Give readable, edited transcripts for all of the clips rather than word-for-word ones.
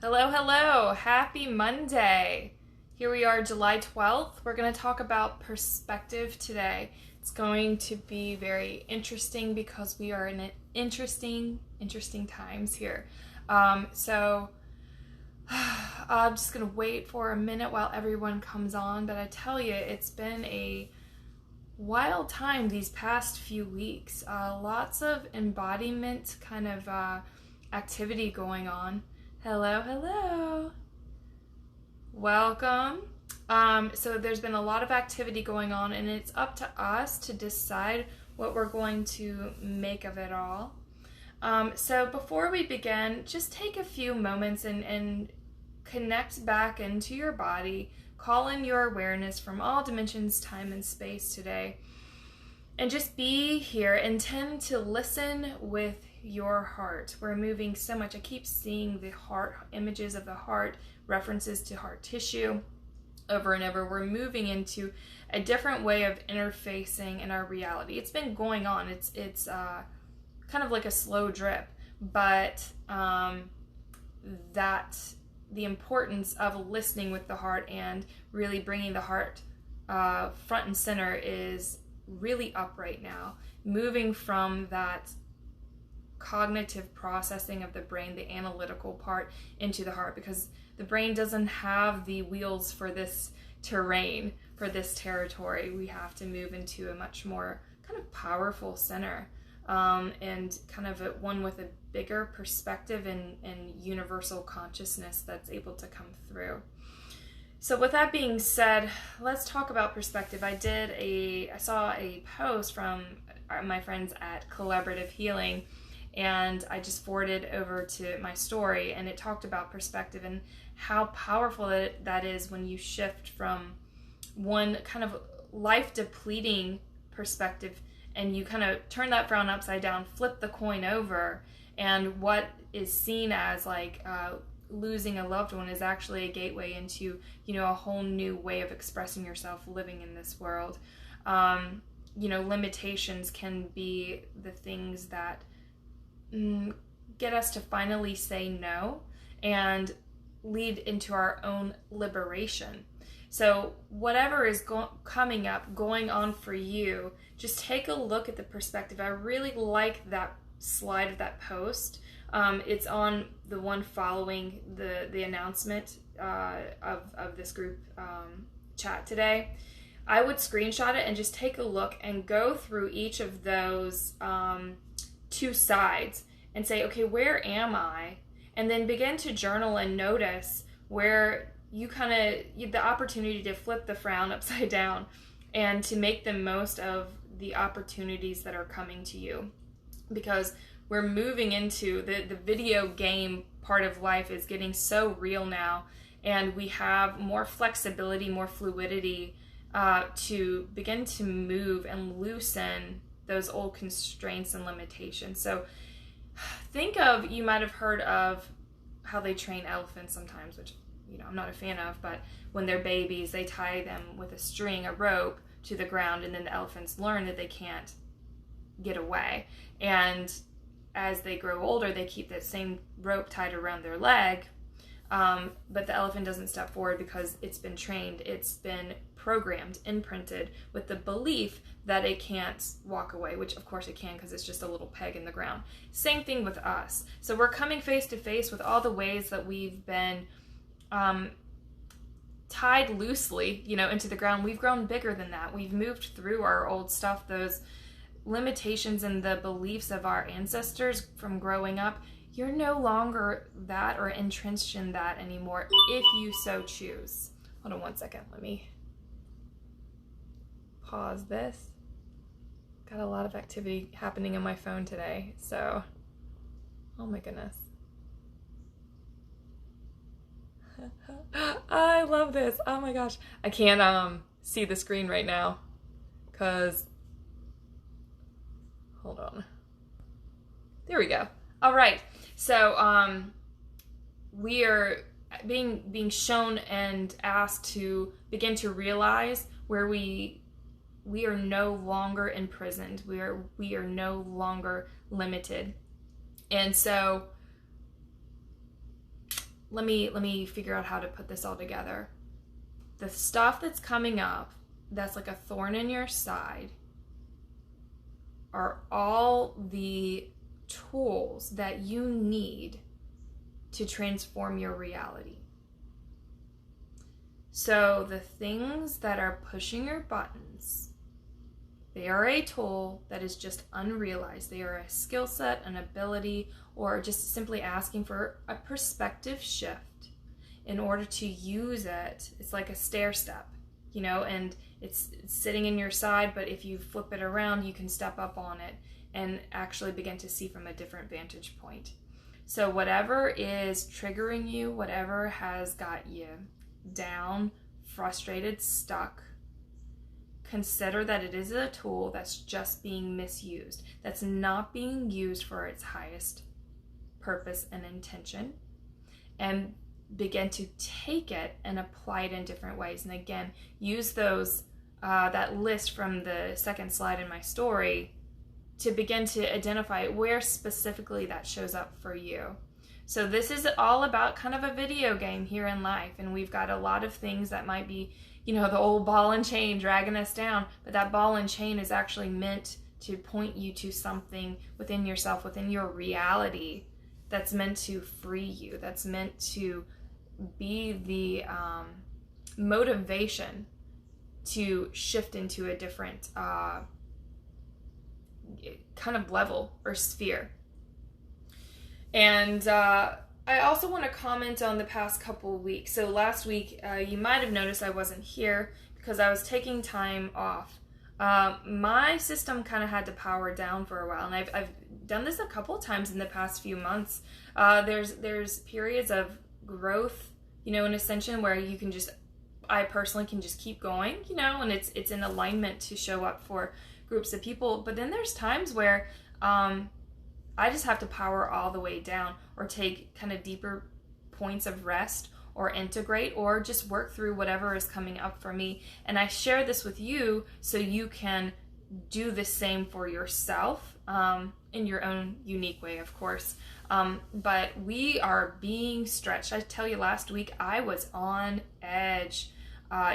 Hello, hello. Happy Monday. Here we are, July 12th. We're going to talk about perspective today. It's going to be very interesting because we are in an interesting times here. So I'm just going to wait for a minute while everyone comes on. But I tell you, it's been a wild time these past few weeks. Lots of embodiment kind of activity going on. Hello, hello. Welcome. So there's been a lot of activity going on, and it's up to us to decide what we're going to make of it all. So before we begin, just take a few moments and connect back into your body. Call in your awareness from all dimensions, time, and space today. And just be here. Intend to listen with your heart. We're moving so much. I keep seeing the heart, images of the heart, references to heart tissue over and over. We're moving into a different way of interfacing in our reality. It's been going on. It's kind of like a slow drip, but that the importance of listening with the heart and really bringing the heart front and center is really up right now. Moving from that cognitive processing of the brain, the analytical part, into the heart, because the brain doesn't have the wheels for this terrain, for this territory. We have to move into a much more kind of powerful center, and kind of one with a bigger perspective and universal consciousness that's able to come through. So with that being said, let's talk about perspective. I saw a post from my friends at Collaborative Healing, and I just forwarded over to my story, and it talked about perspective and how powerful that is when you shift from one kind of life-depleting perspective and you kind of turn that frown upside down, flip the coin over, and what is seen as like losing a loved one is actually a gateway into, a whole new way of expressing yourself living in this world. Limitations can be the things that get us to finally say no and lead into our own liberation. So whatever is coming up, going on for you, just take a look at the perspective. I really like that slide of that post. It's on the one following the announcement of this group chat today. I would screenshot it and just take a look and go through each of those two sides and say, okay, where am I? And then begin to journal and notice where you the opportunity to flip the frown upside down and to make the most of the opportunities that are coming to you. Because we're moving into the video game part of life is getting so real now, and we have more flexibility, more fluidity to begin to move and loosen those old constraints and limitations. So think of, you might have heard of how they train elephants sometimes, which I'm not a fan of, but when they're babies, they tie them with a string, a rope, to the ground, and then the elephants learn that they can't get away. And as they grow older, they keep that same rope tied around their leg, but the elephant doesn't step forward because it's been trained, it's been programmed, imprinted with the belief that it can't walk away, which of course it can because it's just a little peg in the ground. Same thing with us. So we're coming face to face with all the ways that we've been tied loosely, into the ground. We've grown bigger than that. We've moved through our old stuff, those limitations and the beliefs of our ancestors from growing up. You're no longer that or entrenched in that anymore if you so choose. Hold on one second. Let me pause this. Got a lot of activity happening on my phone today, so oh my goodness. I love this. Oh my gosh. I can't see the screen right now because hold on. There we go. All right. So we are being shown and asked to begin to realize where we are no longer imprisoned. We are no longer limited. And so let me figure out how to put this all together. The stuff that's coming up that's like a thorn in your side are all the tools that you need to transform your reality. So the things that are pushing your buttons, they are a tool that is just unrealized. They are a skill set, an ability, or just simply asking for a perspective shift in order to use it. It's like a stair step, you know, and it's sitting in your side, but if you flip it around, you can step up on it and actually begin to see from a different vantage point. So whatever is triggering you, whatever has got you down, frustrated, stuck, consider that it is a tool that's just being misused, that's not being used for its highest purpose and intention, and begin to take it and apply it in different ways. And again, use those that list from the second slide in my story to begin to identify where specifically that shows up for you. So this is all about kind of a video game here in life, and we've got a lot of things that might be, you know, the old ball and chain dragging us down, but that ball and chain is actually meant to point you to something within yourself, within your reality, that's meant to free you, that's meant to be the motivation to shift into a different kind of level or sphere. And I also want to comment on the past couple of weeks. So last week, you might have noticed I wasn't here because I was taking time off. My system kind of had to power down for a while, and I've done this a couple of times in the past few months. There's periods of growth, you know, and ascension where you can just, I personally can just keep going, you know, and it's in alignment to show up for groups of people. But then there's times where I just have to power all the way down, or take kind of deeper points of rest, or integrate, or just work through whatever is coming up for me. And I share this with you so you can do the same for yourself in your own unique way, of course. But we are being stretched. I tell you, last week I was on edge,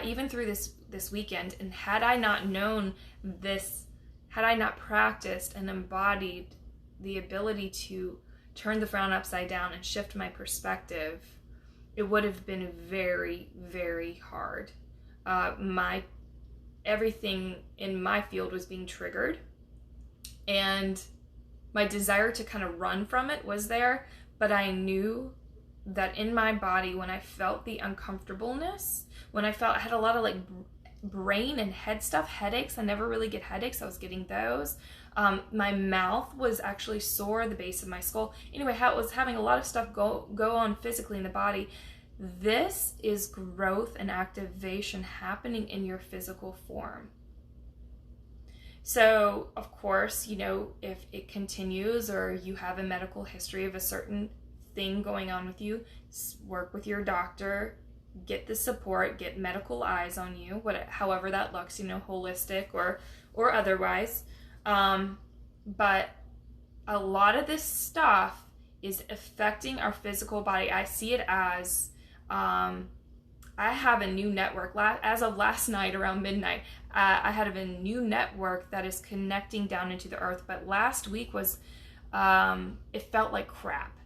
even through this weekend. And had I not known this, had I not practiced and embodied the ability to turn the frown upside down and shift my perspective, it would have been very, very hard. Everything in my field was being triggered, and my desire to kind of run from it was there, but I knew that in my body, when I felt the uncomfortableness, when I had a lot of like brain and head stuff, headaches. I never really get headaches. I was getting those. My mouth was actually sore, the base of my skull. Anyway, I was having a lot of stuff go on physically in the body. This is growth and activation happening in your physical form. So, of course, you know, if it continues, or you have a medical history of a certain thing going on with you, work with your doctor, get the support, get medical eyes on you, however that looks, you know, holistic or otherwise. But a lot of this stuff is affecting our physical body. I see it as, I have a new network. As of last night around midnight, I had a new network that is connecting down into the earth. But last week was, it felt like crap.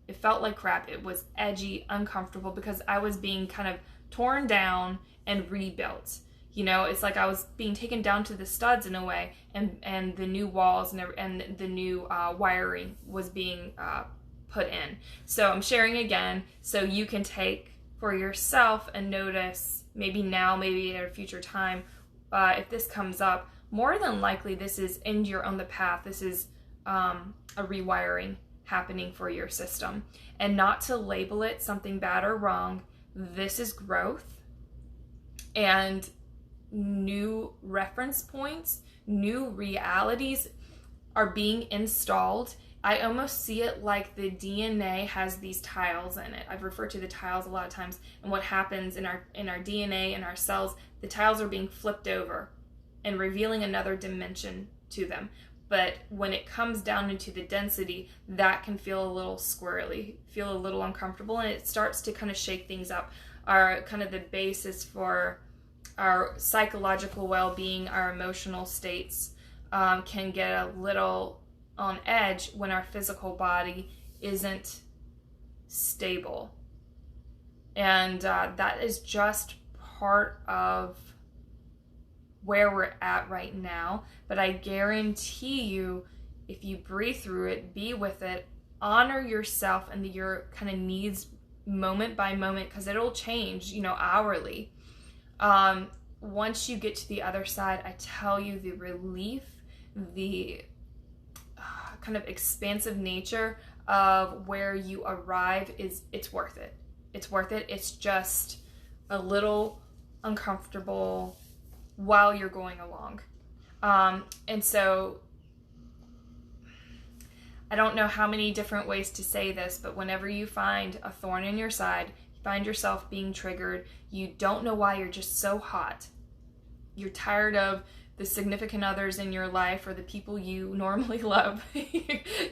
It felt like crap. It was edgy, uncomfortable, because I was being kind of torn down and rebuilt. You know, it's like I was being taken down to the studs in a way, and the new walls and the new wiring was being put in. So I'm sharing again so you can take for yourself and notice, maybe now, maybe at a future time, if this comes up. More than likely, this is, and you're on the path, this is a rewiring happening for your system. And not to label it something bad or wrong, this is growth, and new reference points, new realities are being installed. I almost see it like the DNA has these tiles in it. I've referred to the tiles a lot of times, and what happens in our DNA and our cells, the tiles are being flipped over and revealing another dimension to them. But when it comes down into the density, that can feel a little squirrely, feel a little uncomfortable, and it starts to kind of shake things up. Our kind of the basis for our psychological well-being, our emotional states can get a little on edge when our physical body isn't stable. And that is just part of where we're at right now. But I guarantee you, if you breathe through it, be with it, honor yourself and your kind of needs moment by moment, because it'll change, hourly. Once you get to the other side, I tell you, the relief, the kind of expansive nature of where you arrive it's worth it. It's worth it. It's just a little uncomfortable while you're going along. And so I don't know how many different ways to say this, but whenever you find a thorn in your side, you find yourself being triggered, you don't know why, you're just so hot, you're tired of the significant others in your life or the people you normally love,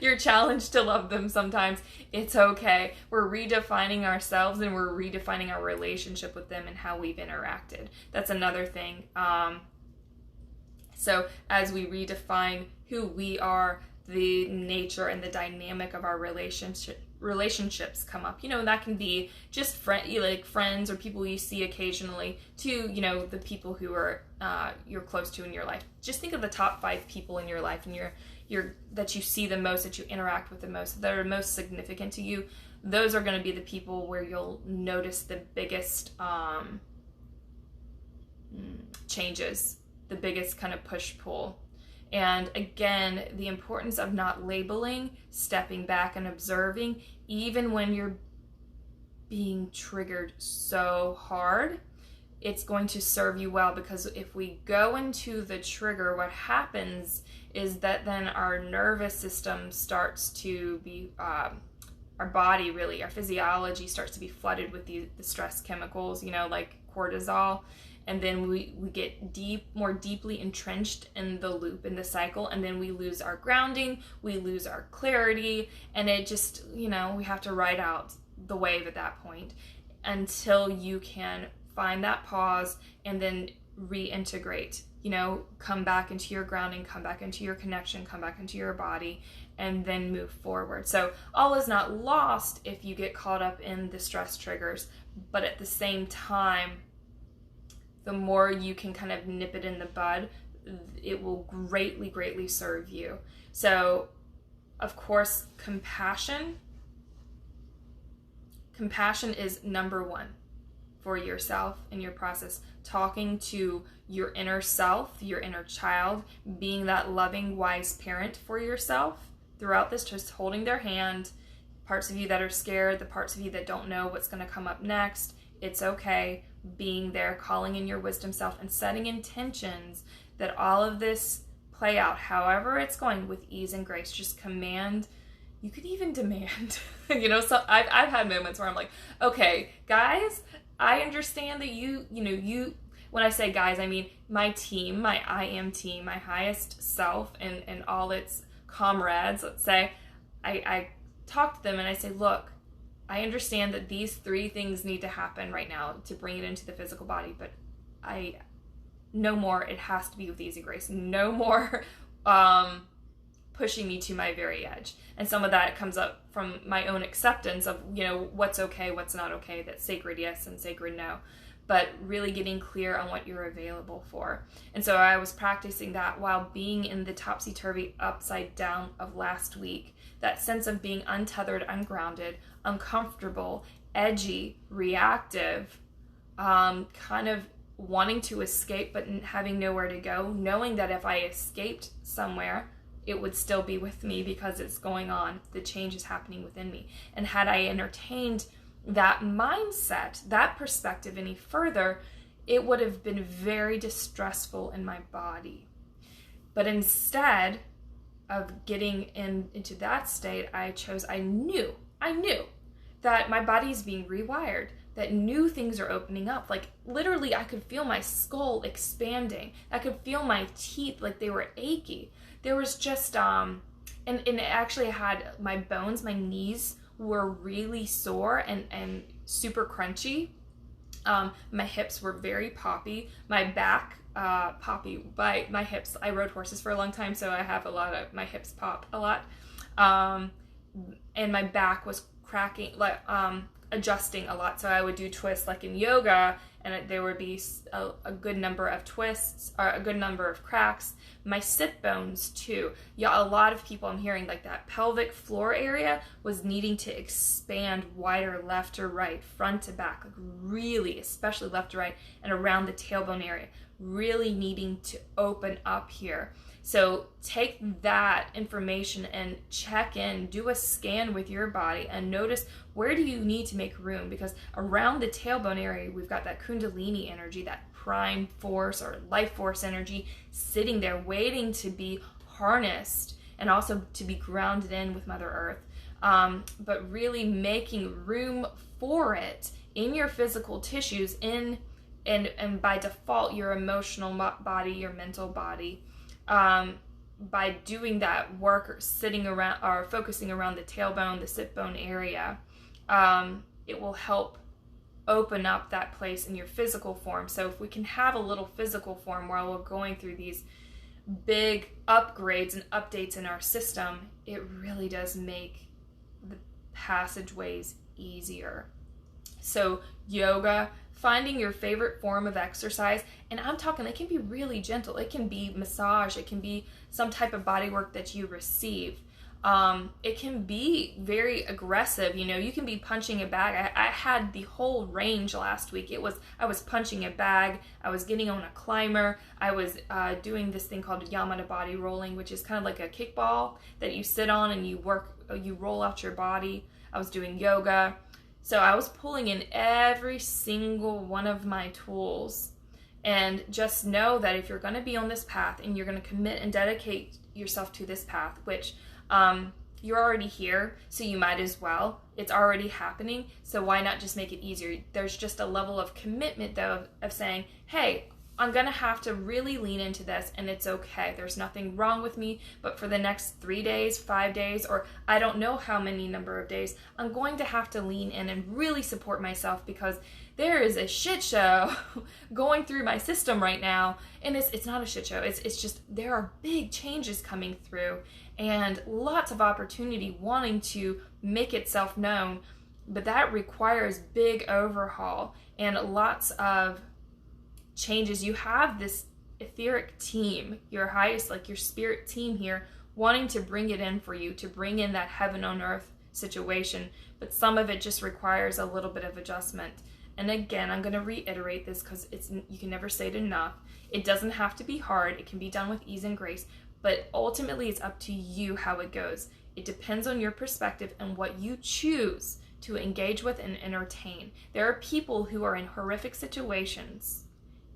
you're challenged to love them sometimes, it's okay. We're redefining ourselves and we're redefining our relationship with them and how we've interacted. That's another thing. So as we redefine who we are, the nature and the dynamic of our relationships come up. And that can be just friends or people you see occasionally to, the people who are you're close to in your life. Just think of the top 5 people in your life and your that you see the most, that you interact with the most, that are most significant to you. Those are going to be the people where you'll notice the biggest changes, the biggest kind of push-pull. And again, the importance of not labeling, stepping back and observing, even when you're being triggered so hard, it's going to serve you well, because if we go into the trigger, what happens is that then our nervous system starts to be, our body really, our physiology starts to be flooded with the stress chemicals, like cortisol. And then we get more deeply entrenched in the loop, in the cycle, and then we lose our grounding, we lose our clarity, and it just, we have to ride out the wave at that point until you can find that pause and then reintegrate, come back into your grounding, come back into your connection, come back into your body, and then move forward. So all is not lost if you get caught up in the stress triggers, but at the same time, the more you can kind of nip it in the bud, it will greatly, greatly serve you. So, of course, compassion is number one for yourself in your process. Talking to your inner self, your inner child, being that loving, wise parent for yourself throughout this, just holding their hand. Parts of you that are scared, the parts of you that don't know what's going to come up next, it's okay. Being there, calling in your wisdom self, and setting intentions that all of this play out however it's going with ease and grace. Just command. You could even demand. So I've had moments where I'm like, okay, guys, I understand that you when I say guys, I mean my team, my I am team, my highest self and all its comrades, let's say. I talk to them and I say, look, I understand that these 3 things need to happen right now to bring it into the physical body, but no more. It has to be with ease and grace. No more pushing me to my very edge. And some of that comes up from my own acceptance of, what's okay, what's not okay, that's sacred yes and sacred no, but really getting clear on what you're available for. And so I was practicing that while being in the topsy-turvy upside down of last week. That sense of being untethered, ungrounded, uncomfortable, edgy, reactive, kind of wanting to escape but having nowhere to go, knowing that if I escaped somewhere, it would still be with me because it's going on. The change is happening within me. And had I entertained that mindset, that perspective any further, it would have been very distressful in my body. But instead of getting into that state, I knew that my body's being rewired, that new things are opening up. Like literally I could feel my skull expanding. I could feel my teeth like they were achy. There was just and it actually had my bones, my knees were really sore and super crunchy. My hips were very poppy. My back poppy by my hips. I rode horses for a long time, so I have a lot of my hips pop a lot. And my back was cracking, like adjusting a lot. So I would do twists like in yoga, and there would be a good number of twists or a good number of cracks. My sit bones too. Yeah, a lot of people I'm hearing like that pelvic floor area was needing to expand wider left or right, front to back, like really, especially left to right and around the tailbone area, really needing to open up here. So take that information and check in, do a scan with your body and notice where do you need to make room, because around the tailbone area, we've got that Kundalini energy, that prime force or life force energy sitting there waiting to be harnessed and also to be grounded in with Mother Earth. But really making room for it in your physical tissues, and by default, your emotional body, your mental body. By doing that work or sitting around or focusing around the tailbone, the sit bone area, it will help open up that place in your physical form. So if we can have a little physical form while we're going through these big upgrades and updates in our system, it really does make the passageways easier. So yoga, finding your favorite form of exercise, and I'm talking, it can be really gentle. It can be massage. It can be some type of body work that you receive. It can be very aggressive. You know, you can be punching a bag. I had the whole range last week. I was punching a bag. I was getting on a climber. I was doing this thing called Yamata body rolling, which is kind of like a kickball that you sit on and you roll out your body. I was doing yoga. So I was pulling in every single one of my tools. And just know that if you're going to be on this path and you're going to commit and dedicate yourself to this path, which you're already here, so you might as well. It's already happening, so why not just make it easier? There's just a level of commitment, though, of saying, hey, I'm going to have to really lean into this, and it's okay. There's nothing wrong with me, but for the next 3 days, 5 days, or I don't know how many number of days, I'm going to have to lean in and really support myself, because there is a shit show going through my system right now, and it's not a shit show. It's just there are big changes coming through, and lots of opportunity wanting to make itself known, but that requires big overhaul and lots of changes. You have this etheric team, your highest, like your spirit team here, wanting to bring it in for you, to bring in that heaven on earth situation, but some of it just requires a little bit of adjustment. And again, I'm going to reiterate this because you can never say it enough. It doesn't have to be hard. It can be done with ease and grace, but ultimately it's up to you how it goes. It depends on your perspective and what you choose to engage with and entertain. There are people who are in horrific situations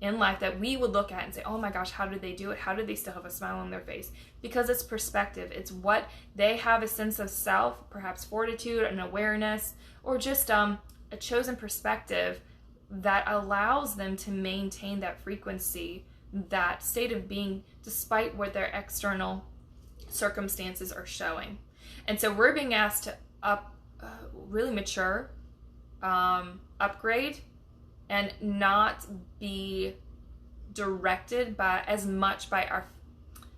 in life that we would look at and say, oh my gosh, how did they do it? How did they still have a smile on their face? Because it's perspective. It's what they have, a sense of self, perhaps fortitude and awareness, or just a chosen perspective that allows them to maintain that frequency, that state of being, despite what their external circumstances are showing. And so we're being asked to really mature, upgrade, and not be directed by as much by our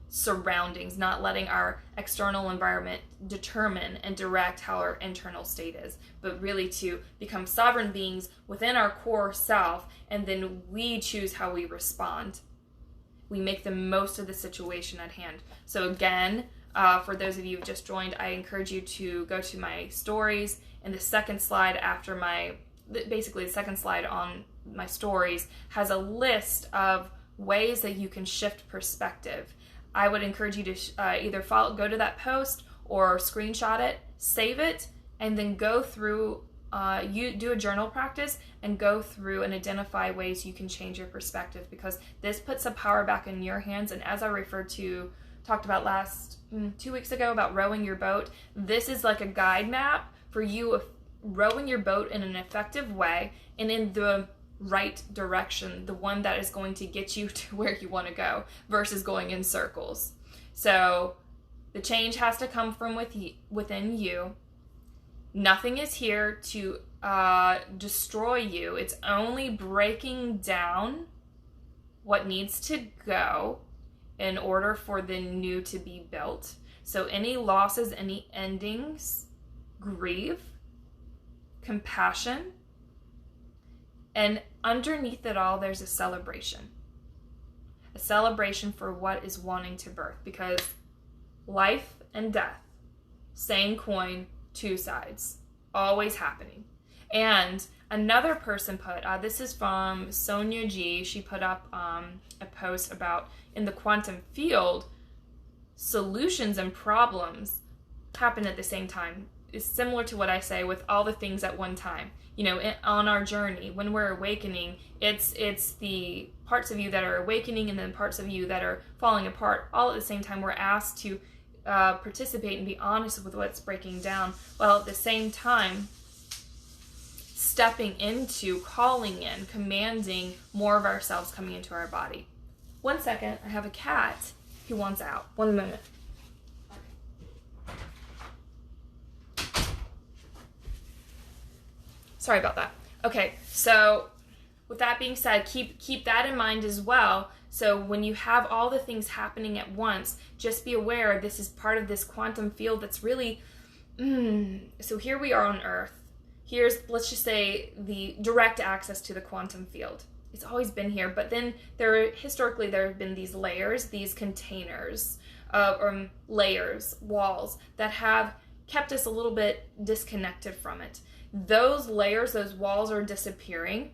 surroundings, not letting our external environment determine and direct how our internal state is, but really to become sovereign beings within our core self, and then we choose how we respond. We make the most of the situation at hand. So again, for those of you who just joined, I encourage you to go to my stories, and the second slide after basically the second slide on my stories has a list of ways that you can shift perspective. I would encourage you to either go to that post or screenshot it, save it, and then go through, you do a journal practice and go through and identify ways you can change your perspective, because this puts the power back in your hands. And as I talked about 2 weeks ago about rowing your boat, this is like a guide map for you rowing your boat in an effective way and in the right direction, the one that is going to get you to where you want to go versus going in circles. So the change has to come from within you. Nothing is here to destroy you. It's only breaking down what needs to go in order for the new to be built. So any losses, any endings, grieve, compassion, and underneath it all, there's a celebration. A celebration for what is wanting to birth, because life and death, same coin, two sides, always happening. And another person put, this is from Sonia G. She put up a post about in the quantum field, solutions and problems happen at the same time. It's similar to what I say with all the things at one time. You know, on our journey, when we're awakening, it's the parts of you that are awakening and then parts of you that are falling apart. All at the same time, we're asked to participate and be honest with what's breaking down, while at the same time stepping into, calling in, commanding more of ourselves coming into our body. 1 second, I have a cat who wants out. 1 minute. Sorry about that. Okay, so with that being said, keep that in mind as well. So when you have all the things happening at once, just be aware this is part of this quantum field that's really, so here we are on Earth. Here's, let's just say, the direct access to the quantum field. It's always been here, but then historically there have been these layers, these containers, or layers, walls, that have kept us a little bit disconnected from it. Those layers, those walls are disappearing,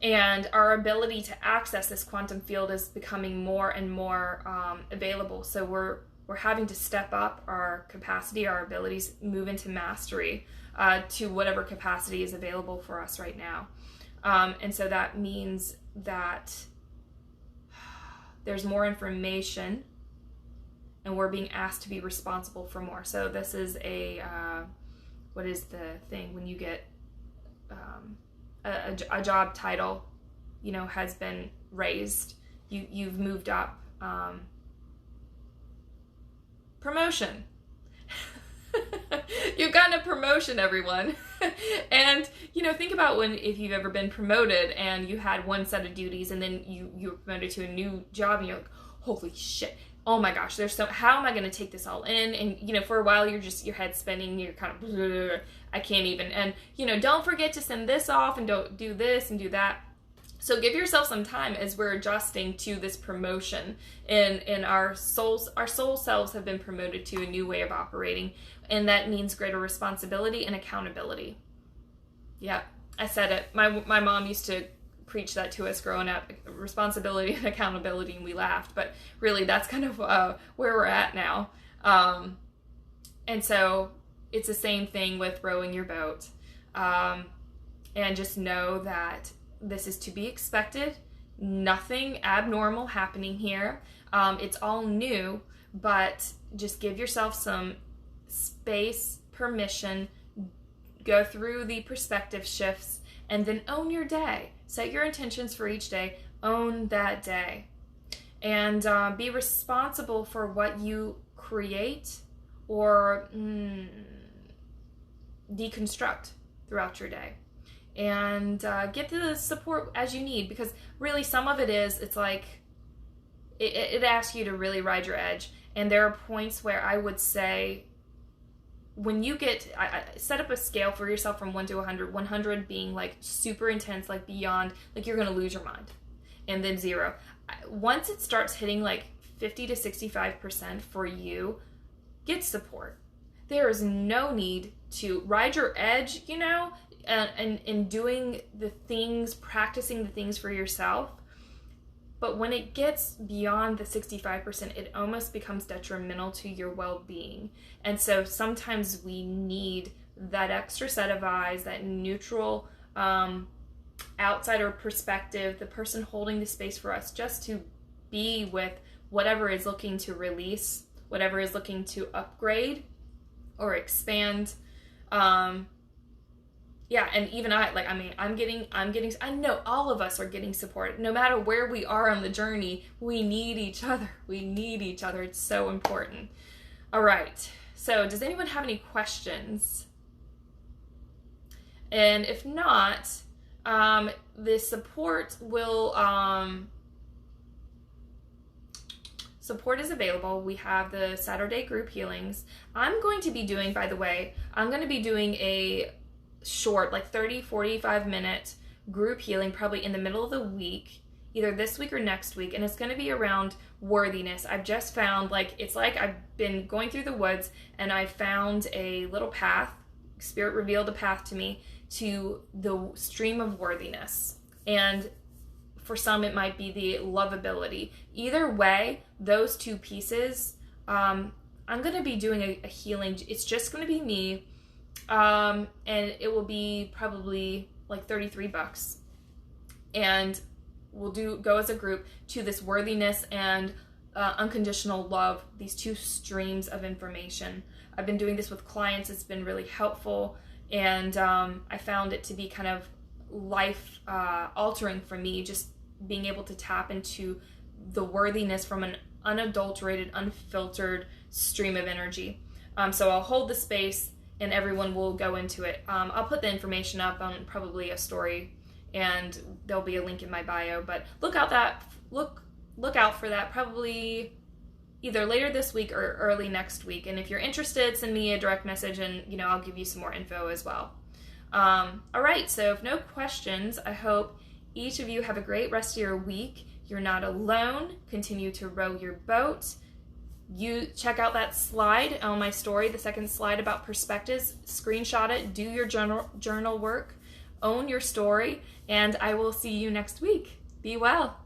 and our ability to access this quantum field is becoming more and more available. So we're having to step up our capacity, our abilities, move into mastery to whatever capacity is available for us right now. And so that means that there's more information, and we're being asked to be responsible for more. So this is what is the thing when you get a job title, you know, has been raised, you've moved up, promotion. You've gotten a promotion, everyone. And you know, think about if you've ever been promoted and you had one set of duties and then you were promoted to a new job and you're like, holy shit, oh my gosh, how am I going to take this all in? And you know, for a while your head's spinning, you're kind of, I can't even. And you know, don't forget to send this off and don't do this and do that. So give yourself some time as we're adjusting to this promotion. In our souls, our soul selves have been promoted to a new way of operating, and that means greater responsibility and accountability. Yeah, I said it. My mom used to preach that to us growing up, responsibility and accountability, and we laughed, but really that's kind of where we're at now. And so it's the same thing with rowing your boat. And just know that this is to be expected. Nothing abnormal happening here. It's all new, but just give yourself some space, permission, go through the perspective shifts, and then own your day. Set your intentions for each day. Own that day. And be responsible for what you create or deconstruct throughout your day. And get the support as you need, because really some of it is, it's like, it asks you to really ride your edge. And there are points where I would say, when you get, I set up a scale for yourself from 1 to 100, 100 being like super intense, like beyond, like you're going to lose your mind. And then 0. Once it starts hitting like 50 to 65% for you, get support. There is no need to ride your edge, you know, and in doing the things, practicing the things for yourself. But when it gets beyond the 65%, it almost becomes detrimental to your well-being. And so sometimes we need that extra set of eyes, that neutral outsider perspective, the person holding the space for us, just to be with whatever is looking to release, whatever is looking to upgrade or expand. yeah, and even I know all of us are getting support. No matter where we are on the journey, we need each other. We need each other. It's so important. All right. So, does anyone have any questions? And if not, the support will, support is available. We have the Saturday group healings. I'm going to be doing, by the way, a short, like 30, 45 minute group healing probably in the middle of the week, either this week or next week, and it's going to be around worthiness. I've just found, like, it's like I've been going through the woods and I found a little path. Spirit revealed a path to me to the stream of worthiness. And for some, it might be the lovability. Either way, those two pieces, I'm going to be doing a healing. It's just going to be me. And it will be probably like $33. And we'll go as a group to this worthiness and unconditional love, these two streams of information. I've been doing this with clients. It's been really helpful. And I found it to be kind of life altering for me, just being able to tap into the worthiness from an unadulterated, unfiltered stream of energy. So I'll hold the space and everyone will go into it. I'll put the information up on probably a story, and there'll be a link in my bio, but look out for that probably either later this week or early next week. And if you're interested, send me a direct message and I'll give you some more info as well. All right, so if no questions, I hope each of you have a great rest of your week. You're not alone. Continue to row your boat. You check out that slide on my story, the second slide about perspectives. Screenshot it, do your journal work, own your story, and I will see you next week. Be well.